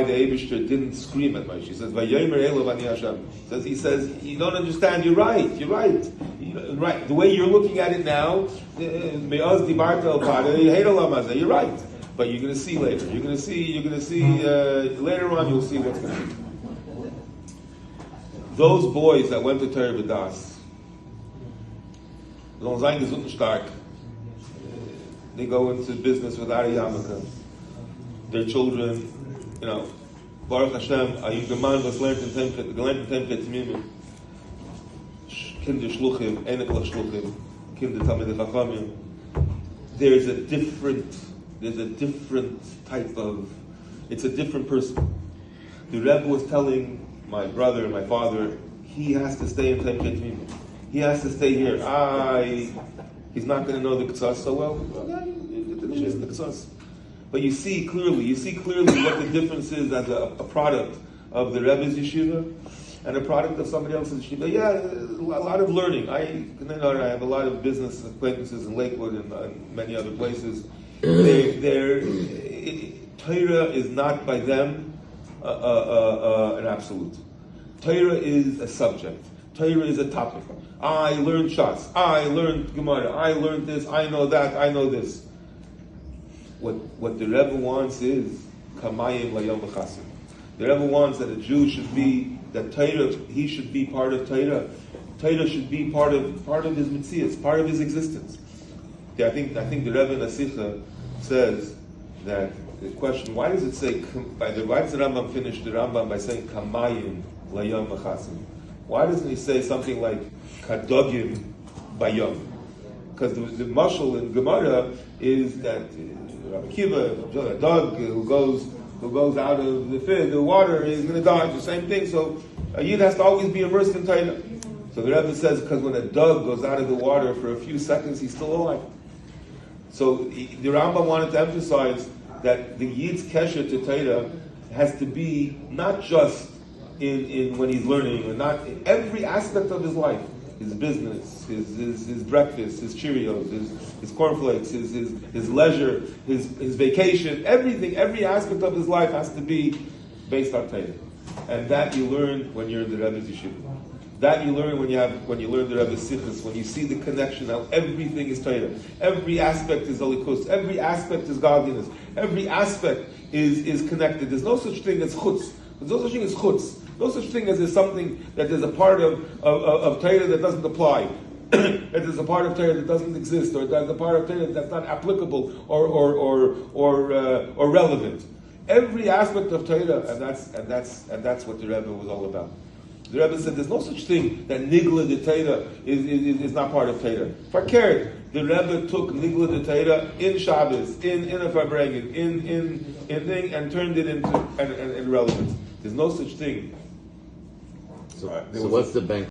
the Eibishter didn't scream at Moshe. He says, "Vayomer Elav ani Hashem." He says, "You don't understand. You're right. Right. The way you're looking at it now, me'az dibarta al pareh, you hate olam hazeh. You're right. But you're going to see later. You're going to see later on. You'll see what's going to happen." Those boys that went to Torah B'das, sollen sein gesund und stark. They go into business with Ari Yamaka. Their children, Baruch Hashem, a junger Mann, was gelernt in Temchet Zmimin. Kinder Shluchim, Eneklach Shluchim, Kinder Talmidei Chachamim. There's a different type of, it's a different person. The Rebbe was telling my brother and my father, he has to stay in Temchet Zmimin. He has to stay here. He's not going to know the Ktsas so well. The Ktsas. But you see clearly what the difference is as a product of the Rebbe's yeshiva and a product of somebody else's yeshiva. Yeah, a lot of learning. I have a lot of business acquaintances in Lakewood and many other places. Torah is not by them an absolute. Torah is a subject. Torah is a topic. I learned Shas. I learned Gemara. I learned this. I know that. I know this. What the Rebbe wants is Kamayim Layom B'Chasim. The Rebbe wants that a Jew should be, that Torah, he should be part of Torah. Torah should be part of his Metzias, part of his existence. I think the Rebbe in Asicha says that the question, why does it say, why does the Rambam finish the Rambam by saying Kamayim Layom B'Chasim? Why doesn't he say something like Kadogim Bayom? Because the mashal in Gemara is that Rabbi Kiva, a dog who goes out of the water is going to die. It's the same thing. So a yid has to always be immersed in Torah. So the Rebbe says because when a dog goes out of the water for a few seconds, he's still alive. So the Rambam wanted to emphasize that the yid's kesher to Torah has to be not just in when he's learning, or not in every aspect of his life. His business, his breakfast, his Cheerios, his cornflakes, his leisure, his vacation, everything, every aspect of his life has to be based on Torah. And that you learn when you're in the Rebbe's yeshiva. That you learn when you learn the Rebbe's sichos, when you see the connection, how everything is Torah. Every aspect is alikus, every aspect is godliness, every aspect is connected. There's no such thing as chutz. There's no such thing as chutz. No such thing as there's something that there's a part of Torah that doesn't apply, that there's a part of Torah that doesn't exist, or there's a part of Torah that's not applicable or relevant. Every aspect of Torah, and that's what the Rebbe was all about. The Rebbe said there's no such thing that nigla de Torah is not part of Torah. Fakert, the Rebbe took nigla de Torah in Shabbos, in a farbrengen, in thing, and turned it into and relevance. There's no such thing. So what's the bank?